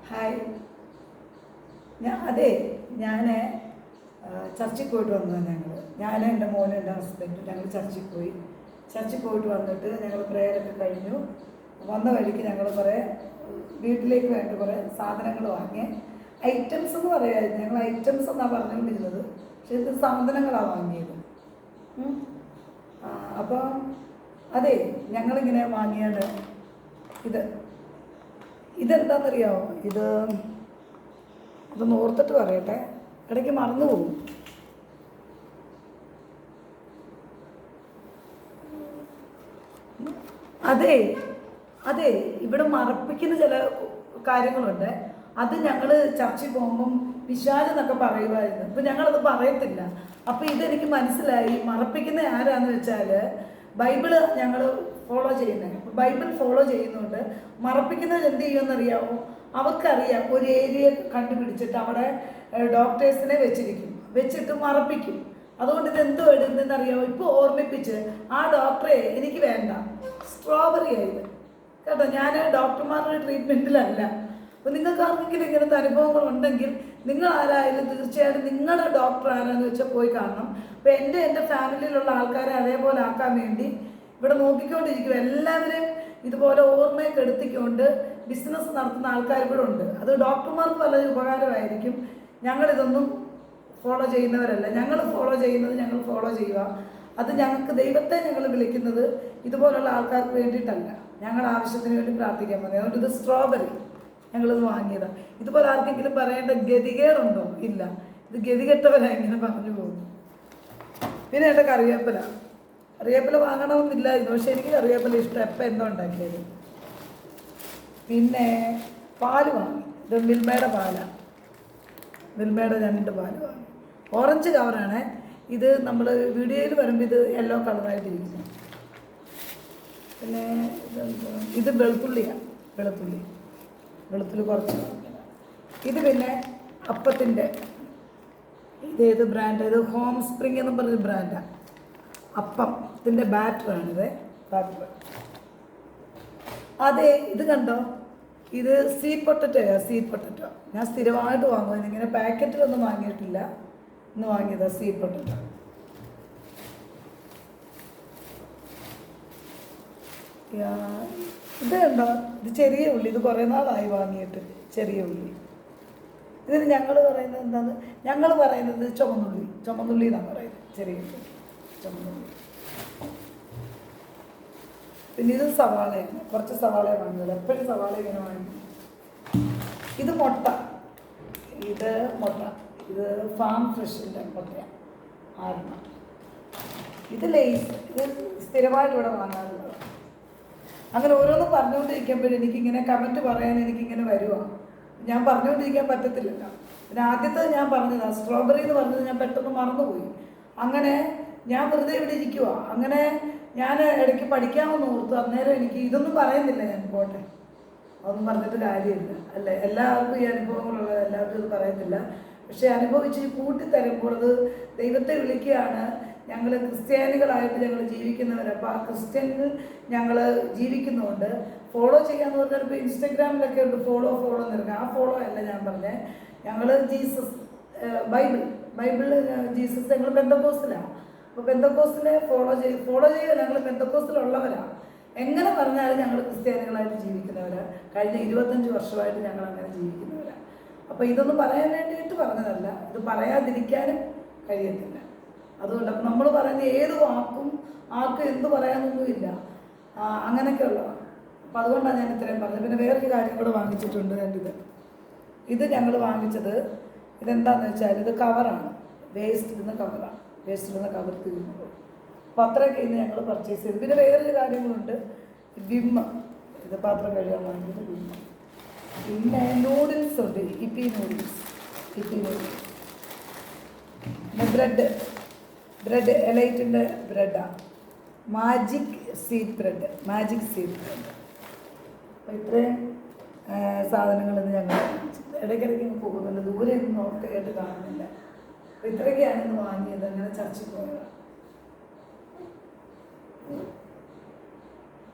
Hi. അതെ, ഞാൻ ചർച്ചിൽ പോയിട്ട് വന്നതാണ്. ഞാൻ എൻ്റെ മോനും എൻ്റെ ഹസ്ബൻഡും ഞങ്ങൾ ചർച്ചിൽ പോയിട്ട് വന്നിട്ട് ഞങ്ങൾ പ്രേയറൊക്കെ കഴിഞ്ഞു. വന്ന വഴിക്ക് ഞങ്ങൾ കുറേ വീട്ടിലേക്ക് വേണ്ട കുറേ സാധനങ്ങൾ വാങ്ങി. ഐറ്റംസ് എന്ന് പറയുമായിരുന്നു, ഞങ്ങൾ ഐറ്റംസ് എന്നാണ് പറഞ്ഞുകൊണ്ടിരുന്നത്, പക്ഷേ ഇത് സാധനങ്ങളാണ് വാങ്ങിയത്. അപ്പോൾ അതെ, ഞങ്ങളിങ്ങനെ വാങ്ങിയാണ്. ഇതെന്താണെന്നറിയാമോ? ഇതൊന്ന് ഓർത്തിട്ട് പറയട്ടെ, ഇടയ്ക്ക് മറന്നു പോകും. അതെ, ഇവിടെ മറപ്പിക്കുന്ന ചില കാര്യങ്ങളുണ്ട്. അത് ഞങ്ങൾ ചർച്ചിൽ പോകുമ്പം പിശാചെന്നൊക്കെ പറയുമായിരുന്നു. ഇപ്പം ഞങ്ങളത് പറയത്തില്ല. അപ്പോൾ ഇതെനിക്ക് മനസ്സിലായി, മറപ്പിക്കുന്ന ആരാന്ന് വെച്ചാൽ ബൈബിള് ഞങ്ങൾ ഫോളോ ചെയ്യുന്നത്. ബൈബിൾ ഫോളോ ചെയ്യുന്നുണ്ട്. മറപ്പിക്കുന്നത് എന്ത് ചെയ്യുമെന്നറിയാമോ? അവർക്കറിയാം, ഒരു ഏരിയ കണ്ടുപിടിച്ചിട്ട് അവിടെ ഡോക്ടേഴ്സിനെ വെച്ചിട്ട് മറപ്പിക്കും. അതുകൊണ്ട് ഇതെന്തോ എടുക്കുന്നതെന്നറിയാമോ? ഇപ്പോൾ ഓർമ്മിപ്പിച്ച് ആ ഡോക്ടറെ എനിക്ക് വേണ്ട, സ്ട്രോബെറി ആയത് കേട്ടോ. ഞാൻ ഡോക്ടർമാരുടെ ട്രീറ്റ്മെൻറ്റിലല്ല. അപ്പോൾ നിങ്ങൾക്ക് ആർക്കെങ്കിലും ഇങ്ങനത്തെ അനുഭവങ്ങൾ ഉണ്ടെങ്കിൽ നിങ്ങൾ ആരായാലും തീർച്ചയായിട്ടും നിങ്ങളുടെ ഡോക്ടർ ആരാന്ന് വെച്ചാൽ പോയി കാണണം. അപ്പോൾ എൻ്റെ ഫാമിലിയിലുള്ള ആൾക്കാരെ അതേപോലെ ആക്കാൻ വേണ്ടി ഇവിടെ നോക്കിക്കൊണ്ടിരിക്കും. എല്ലാവരെയും ഇതുപോലെ ഓർമ്മയൊക്കെ എടുത്തിക്കൊണ്ട് ബിസിനസ് നടത്തുന്ന ആൾക്കാർ ഇവിടെ ഉണ്ട്. അത് ഡോക്ടർമാർക്ക് വളരെ ഉപകാരമായിരിക്കും. ഞങ്ങളിതൊന്നും ഫോളോ ചെയ്യുന്നവരല്ല. ഞങ്ങൾ ഫോളോ ചെയ്യുക. അത് ഞങ്ങൾക്ക് ദൈവത്തെ ഞങ്ങൾ വിളിക്കുന്നത് ഇതുപോലുള്ള ആൾക്കാർക്ക് വേണ്ടിയിട്ടല്ല, ഞങ്ങൾ ആവശ്യത്തിന് വേണ്ടി പ്രാർത്ഥിക്കാൻ മതി. അതുകൊണ്ട് ഇത് സ്ട്രോബെറി ഞങ്ങളിത് വാങ്ങിയതാണ്. ഇതുപോലെ ആർക്കെങ്കിലും പറയേണ്ട ഗതികേടുണ്ടോ? ഇല്ല. ഇത് ഗതികെട്ടവരാണ് ഇങ്ങനെ പറഞ്ഞു പോകുന്നു. പിന്നെ എൻ്റെ കറിവേപ്പില വാങ്ങണമെന്നില്ലായിരുന്നു, പക്ഷെ എനിക്ക് കറിവേപ്പില ഇഷ്ടം. എപ്പോൾ എന്തോ ഉണ്ടാക്കിയത്. പിന്നെ പാല് വാങ്ങി. ഇത് മിൽമയുടെ പാലാണ്. മിൽമയുടെ 2 പാല് വാങ്ങി. ഓറഞ്ച് കവറാണ് ഇത്. നമ്മൾ വീഡിയോയിൽ വരുമ്പോൾ ഇത് യെല്ലോ കളറായിട്ടിരിക്കുന്നു. പിന്നെ ഇത് വെളുത്തുള്ളിയാണ്. വെളുത്തുള്ളി കുറച്ച്. ഇത് പിന്നെ അപ്പത്തിൻ്റെ ഇതേത് ബ്രാൻഡ്? ഇത് ഹോം സ്പ്രിങ് എന്ന് പറഞ്ഞൊരു ബ്രാൻഡാണ്. അപ്പത്തിൻ്റെ ബാറ്ററാണിത്. അതെ, ഇത് കണ്ടോ? ഇത് സ്വീറ്റ് പൊട്ടറ്റോ. ഞാൻ സ്ഥിരമായിട്ട് വാങ്ങുന്നത്. ഇങ്ങനെ പാക്കറ്റിലൊന്നും വാങ്ങിയിട്ടില്ല, ഇന്ന് വാങ്ങിയതാണ് സ്വീറ്റ് പൊട്ടറ്റോ. ഇത് കണ്ടോ? ഇത് ചെറിയ ഉള്ളി. ഇത് കുറേ നാളായി വാങ്ങിയിട്ട്. ചെറിയ ഉള്ളി. ഇതിന് ഞങ്ങൾ പറയുന്നത് എന്താണ്? ഞങ്ങൾ പറയുന്നത് ചുമന്നുള്ളി എന്നാണ് പറയുന്നത്. ചെറിയ ഉള്ളി, ചുമന്നുള്ളി. പിന്നെ ഇത് സവാളയാണ്. കുറച്ച് സവാള വാങ്ങുന്നത്. എപ്പോഴും സവാള ഇങ്ങനെ വാങ്ങി. ഇത് മുട്ട. ഇത് ഫാം ഫ്രഷിൻ്റെ മുട്ടയാണ്. 6. ഇത് ലേസ്. ഇത് സ്ഥിരമായിട്ട് ഇവിടെ വാങ്ങാറുള്ളത്. അങ്ങനെ ഓരോന്നും പറഞ്ഞുകൊണ്ടിരിക്കുമ്പോഴും എനിക്കിങ്ങനെ കമൻറ്റ് പറയാൻ എനിക്കിങ്ങനെ വരുവാണ്. ഞാൻ പറഞ്ഞുകൊണ്ടിരിക്കാൻ പറ്റത്തില്ലല്ലോ. പിന്നെ ആദ്യത്തെ ഞാൻ പറഞ്ഞതാണ് സ്ട്രോബെറി എന്ന് പറഞ്ഞത്. ഞാൻ പെട്ടെന്ന് മറന്നുപോയി. അങ്ങനെ ഞാൻ വെറുതെ ഇവിടെ ഇരിക്കുക. അങ്ങനെ ഞാൻ ഇടയ്ക്ക് പഠിക്കാമെന്ന് ഓർത്തു. അന്നേരം എനിക്ക് ഇതൊന്നും പറയുന്നില്ല. ഞാൻ പോട്ടെ, അതൊന്നും പറഞ്ഞിട്ട് കാര്യമില്ല അല്ലേ. എല്ലാവർക്കും ഈ അനുഭവങ്ങളുള്ളത്, എല്ലാവർക്കും ഇത് പറയുന്നില്ല. പക്ഷേ അനുഭവിച്ച് കൂട്ടിത്തരുമ്പോൾ അത് ദൈവത്തെ വിളിക്കുകയാണ്. ഞങ്ങൾ ക്രിസ്ത്യാനികളായിട്ട് ഞങ്ങൾ ജീവിക്കുന്നവർ. അപ്പോൾ ആ ക്രിസ്ത്യനിൽ ഞങ്ങൾ ജീവിക്കുന്നതുകൊണ്ട് ഫോളോ ചെയ്യാമെന്ന് പറഞ്ഞാൽ ഇപ്പോൾ ഇൻസ്റ്റഗ്രാമിലൊക്കെ ഉണ്ട് ഫോളോ എന്നിരിക്കുക. ആ ഫോളോ അല്ല ഞാൻ പറഞ്ഞത്. ഞങ്ങൾ ജീസസ്, ബൈബിൾ ജീസസ്. ഞങ്ങൾ പെന്തക്കോസ്തിലാണ്. അപ്പോൾ പെന്തക്കോസ്തിനെ ഫോളോ ചെയ്യുക. ഞങ്ങൾ പെന്തക്കോസ്തിലുള്ളവരാണ്. എങ്ങനെ പറഞ്ഞാലും ഞങ്ങൾ ക്രിസ്ത്യാനികളായിട്ട് ജീവിക്കുന്നവരാണ്. കഴിഞ്ഞ 25 വർഷമായിട്ട് ഞങ്ങൾ അങ്ങനെ ജീവിക്കുന്നവരാണ്. അപ്പോൾ ഇതൊന്നും പറയാൻ വേണ്ടിയിട്ട് പറഞ്ഞതല്ല, ഇത് പറയാതിരിക്കാനും കഴിയത്തില്ല. അതുകൊണ്ട് അപ്പം നമ്മൾ പറയുന്ന ഏത് വാക്കും ആർക്കും എന്ത് പറയാനൊന്നുമില്ല, അങ്ങനെയൊക്കെ ഉള്ളതാണ്. അപ്പം അതുകൊണ്ടാണ് ഞാൻ ഇത്രയും പറഞ്ഞത്. പിന്നെ വേറൊരു കാര്യം കൂടെ വാങ്ങിച്ചിട്ടുണ്ട്. ഇത് ഞങ്ങൾ വാങ്ങിച്ചത് ഇതെന്താണെന്ന് വെച്ചാൽ ഇത് കവറാണ്. വേസ്റ്റ് ഇടുന്ന കവർ തീർന്നു. അപ്പോൾ അത്രയൊക്കെ ഇന്ന് ഞങ്ങൾ പർച്ചേസ് ചെയ്തു. പിന്നെ വേറൊരു കാര്യങ്ങളുണ്ട്. വിമ്മ. ഇത് പാത്രം കഴുകാൻ വാങ്ങിയത് വിമ്മ. പിന്നെ നൂഡിൽസ് ഉണ്ട്. Yippee noodles. പിന്നെ ബ്രെഡ് എലൈറ്റിൻ്റെ ബ്രെഡാണ്. Magic seed bread. അപ്പോൾ ഇത്രയും സാധനങ്ങളിന്ന് ഞങ്ങൾ ഇടയ്ക്കിടയ്ക്ക് പോകുന്നുണ്ട്. ദൂരെ ഒന്നും നോക്കായിട്ട് കാണുന്നില്ല. അപ്പോൾ ഇത്രയൊക്കെയാണ് ഇന്ന് വാങ്ങിയത്. അങ്ങനെ ചർച്ചിൽ പോയത്.